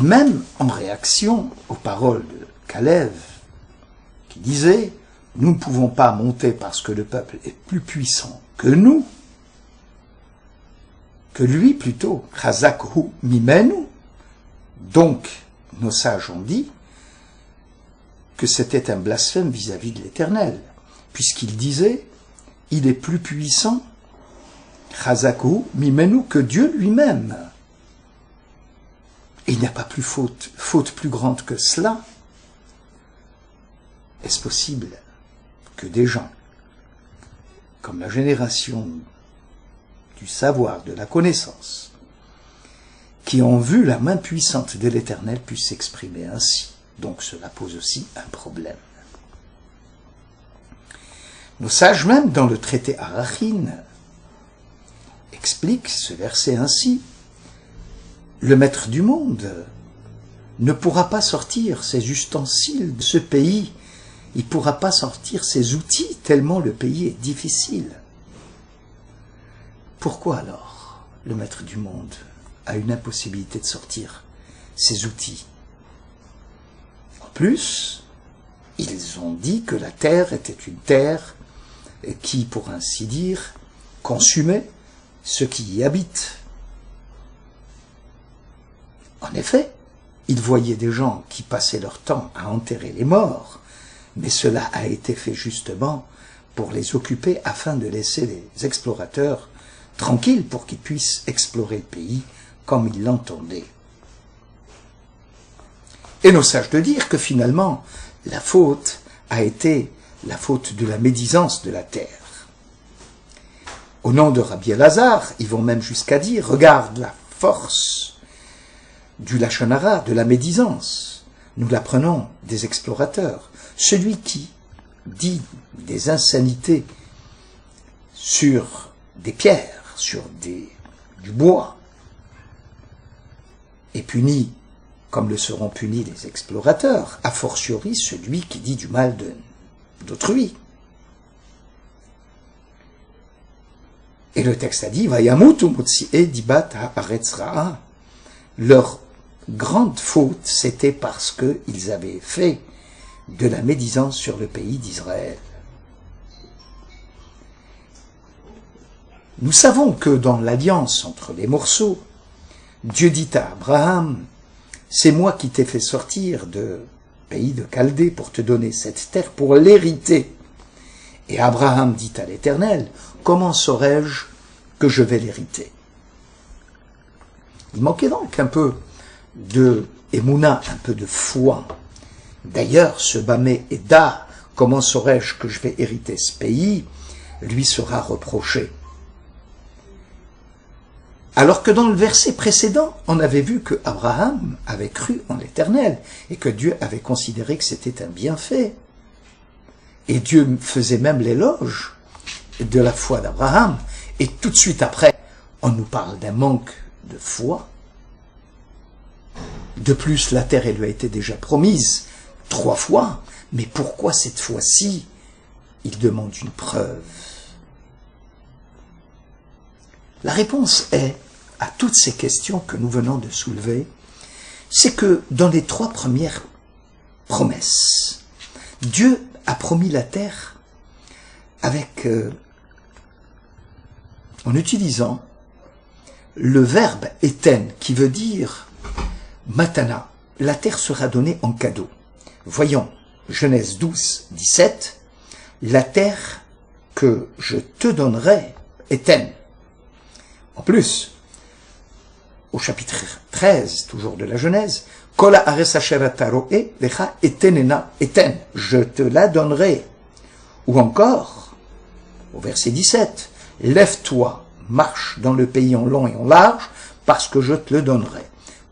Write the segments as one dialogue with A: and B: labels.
A: Et même en réaction aux paroles de Caleb, qui disait « Nous ne pouvons pas monter parce que le peuple est plus puissant que nous, que lui plutôt, Chazakhu mimenu ». Donc, nos sages ont dit que c'était un blasphème vis-à-vis de l'Éternel, puisqu'il disait « Il est plus puissant, Chazakhu mimenu, que Dieu lui-même ». Et il n'y a pas plus faute plus grande que cela. Est-ce possible que des gens, comme la génération du savoir, de la connaissance, qui ont vu la main puissante de l'Éternel, puissent s'exprimer ainsi? Donc cela pose aussi un problème. Nos sages même, dans le traité Arachin, expliquent ce verset ainsi. Le maître du monde ne pourra pas sortir ses ustensiles de ce pays, il ne pourra pas sortir ses outils, tellement le pays est difficile. Pourquoi alors le maître du monde a une impossibilité de sortir ses outils? En plus, ils ont dit que la terre était une terre qui, pour ainsi dire, consumait ceux qui y habitent. En effet, ils voyaient des gens qui passaient leur temps à enterrer les morts, mais cela a été fait justement pour les occuper afin de laisser les explorateurs tranquilles pour qu'ils puissent explorer le pays comme ils l'entendaient. Et nos sages de dire que finalement, la faute a été la faute de la médisance de la terre. Au nom de Rabbi Elazar, ils vont même jusqu'à dire, regarde la force du lachon hara, de la médisance. Nous l'apprenons des explorateurs. Celui qui dit des insanités sur des pierres, sur du bois, est puni comme le seront punis les explorateurs, a fortiori celui qui dit du mal d'autrui. Et le texte a dit, Vayamutu motzi'e dibat haaretz ra'a. Leur grande faute, c'était parce qu'ils avaient fait de la médisance sur le pays d'Israël. Nous savons que dans l'alliance entre les morceaux, Dieu dit à Abraham, « C'est moi qui t'ai fait sortir du pays de Chaldée pour te donner cette terre pour l'hériter. » Et Abraham dit à l'Éternel, « Comment saurais-je que je vais l'hériter ?» Il manquait donc un peu de émouna, un peu de foi. D'ailleurs, ce Bamé Eda, comment saurais-je que je vais hériter ce pays, lui sera reproché. Alors que dans le verset précédent, on avait vu que Abraham avait cru en l'Éternel et que Dieu avait considéré que c'était un bienfait. Et Dieu faisait même l'éloge de la foi d'Abraham. Et tout de suite après, on nous parle d'un manque de foi. De plus, la terre, elle lui a été déjà promise 3 fois. Mais pourquoi cette fois-ci, il demande une preuve? La réponse est, à toutes ces questions que nous venons de soulever, c'est que dans les 3 premières promesses, Dieu a promis la terre avec, en utilisant le verbe éten, qui veut dire matana, la terre sera donnée en cadeau. Voyons, Genèse 12, 17, la terre que je te donnerai, éten. En plus, au chapitre 13, toujours de la Genèse, Kola ares asher ata ro'eh lecha etenena eten, je te la donnerai. Ou encore, au verset 17, lève-toi, marche dans le pays en long et en large, parce que je te le donnerai.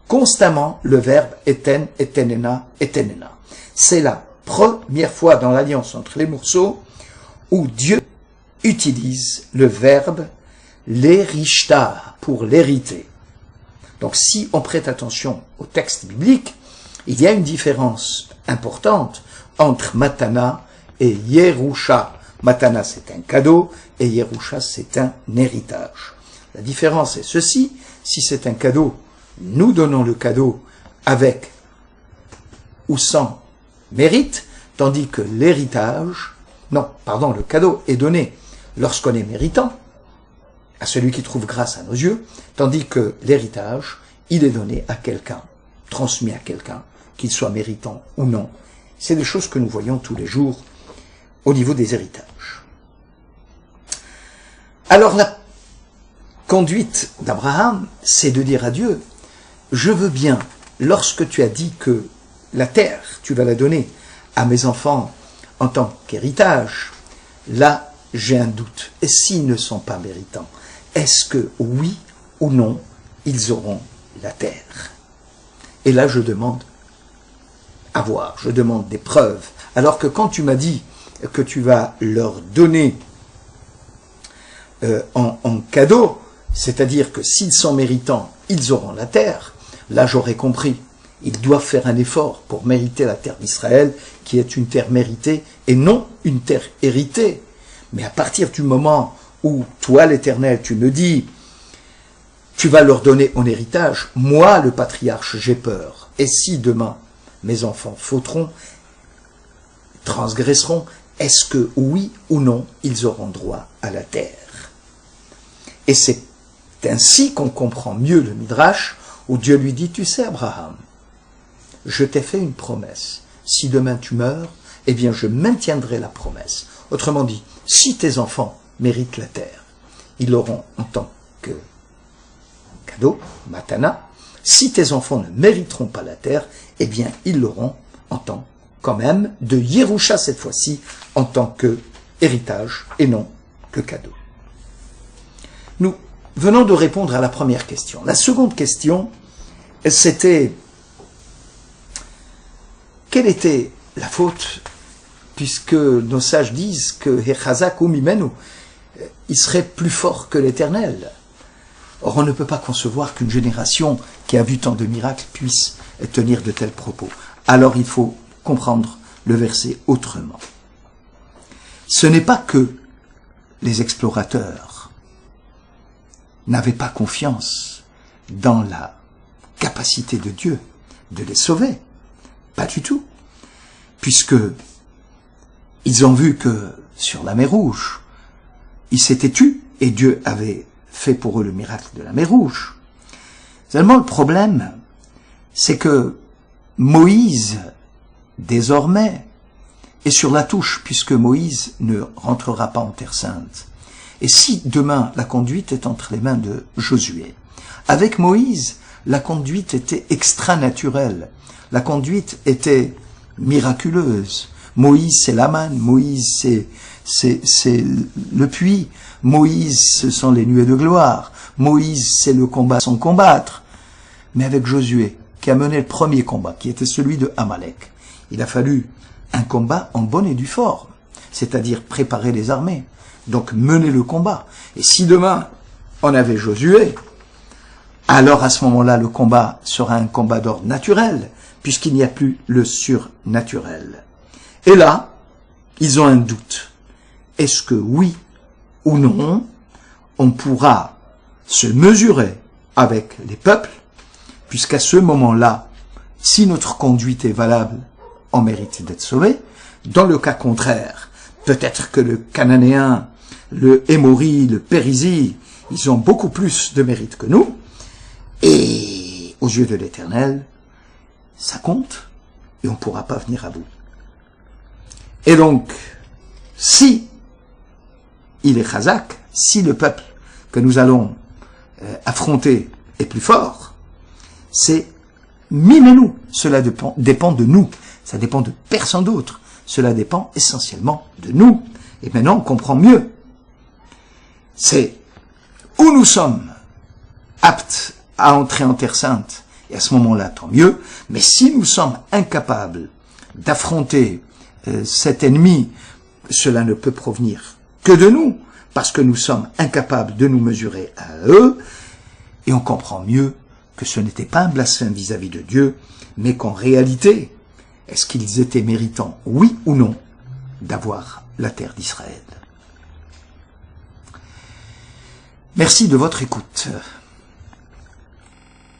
A: Constamment, le verbe eten, etenena, etenena. C'est la première fois dans l'alliance entre les morceaux où Dieu utilise le verbe l'érishta, pour l'hériter. Donc si on prête attention au texte biblique, il y a une différence importante entre matana et yerusha. Matana, c'est un cadeau, et yerusha, c'est un héritage. La différence est ceci: si c'est un cadeau, nous donnons le cadeau avec ou sans mérite, tandis que l'héritage, le cadeau est donné lorsqu'on est méritant, à celui qui trouve grâce à nos yeux, tandis que l'héritage, il est donné à quelqu'un, transmis à quelqu'un, qu'il soit méritant ou non. C'est des choses que nous voyons tous les jours au niveau des héritages. Alors la conduite d'Abraham, c'est de dire à Dieu, je veux bien, lorsque tu as dit que la terre, tu vas la donner à mes enfants en tant qu'héritage, là, j'ai un doute. Et s'ils ne sont pas méritants, est-ce que oui ou non, ils auront la terre? Et là, je demande à voir, je demande des preuves. Alors que quand tu m'as dit que tu vas leur donner en cadeau, c'est-à-dire que s'ils sont méritants, ils auront la terre, là j'aurais compris. Ils doivent faire un effort pour mériter la terre d'Israël, qui est une terre méritée et non une terre héritée. Mais à partir du moment où toi, l'Éternel, tu me dis, tu vas leur donner en héritage, moi, le patriarche, j'ai peur. Et si demain, mes enfants fauteront, transgresseront, est-ce que oui ou non, ils auront droit à la terre? Et c'est ainsi qu'on comprend mieux le Midrash, où Dieu lui dit, tu sais, Abraham, je t'ai fait une promesse. Si demain tu meurs, eh bien je maintiendrai la promesse. Autrement dit, si tes enfants méritent la terre, ils l'auront en tant que cadeau, matana. Si tes enfants ne mériteront pas la terre, eh bien ils l'auront en tant quand même de Yerusha cette fois-ci, en tant que héritage et non que cadeau. Nous venons de répondre à la première question. La seconde question, c'était quelle était la faute, puisque nos sages disent que Hechazak ou Mimenu, il serait plus fort que l'Éternel. Or, on ne peut pas concevoir qu'une génération qui a vu tant de miracles puisse tenir de tels propos. Alors, il faut comprendre le verset autrement. Ce n'est pas que les explorateurs n'avaient pas confiance dans la capacité de Dieu de les sauver. Pas du tout. Puisque ils ont vu que sur la mer Rouge, ils s'étaient tus et Dieu avait fait pour eux le miracle de la mer Rouge. Seulement le problème, c'est que Moïse, désormais, est sur la touche, puisque Moïse ne rentrera pas en Terre Sainte. Et si demain la conduite est entre les mains de Josué, avec Moïse, la conduite était extra-naturelle. La conduite était miraculeuse. Moïse, c'est la manne. Moïse, c'est le puits. Moïse, ce sont les nuées de gloire. Moïse, c'est le combat sans combattre. Mais avec Josué, qui a mené le premier combat, qui était celui de Amalek, il a fallu un combat en bonne et due forme, c'est-à-dire préparer les armées, donc mener le combat. Et si demain, on avait Josué, alors à ce moment-là, le combat sera un combat d'ordre naturel, puisqu'il n'y a plus le surnaturel. Et là, ils ont un doute. Est-ce que oui ou non, on pourra se mesurer avec les peuples, puisqu'à ce moment-là, si notre conduite est valable, on mérite d'être sauvé. Dans le cas contraire, peut-être que le Cananéen, le Hémori, le Périsie, ils ont beaucoup plus de mérite que nous, et aux yeux de l'Éternel, ça compte, et on ne pourra pas venir à bout. Et donc, si il est chazak, si le peuple que nous allons affronter est plus fort, c'est mimez-nous. Cela dépend de nous. Ça dépend de personne d'autre. Cela dépend essentiellement de nous. Et maintenant, on comprend mieux. C'est où nous sommes aptes à entrer en Terre Sainte, et à ce moment-là, tant mieux. Mais si nous sommes incapables d'affronter cet ennemi, cela ne peut provenir que de nous, parce que nous sommes incapables de nous mesurer à eux, et on comprend mieux que ce n'était pas un blasphème vis-à-vis de Dieu, mais qu'en réalité, est-ce qu'ils étaient méritants, oui ou non, d'avoir la terre d'Israël? Merci de votre écoute.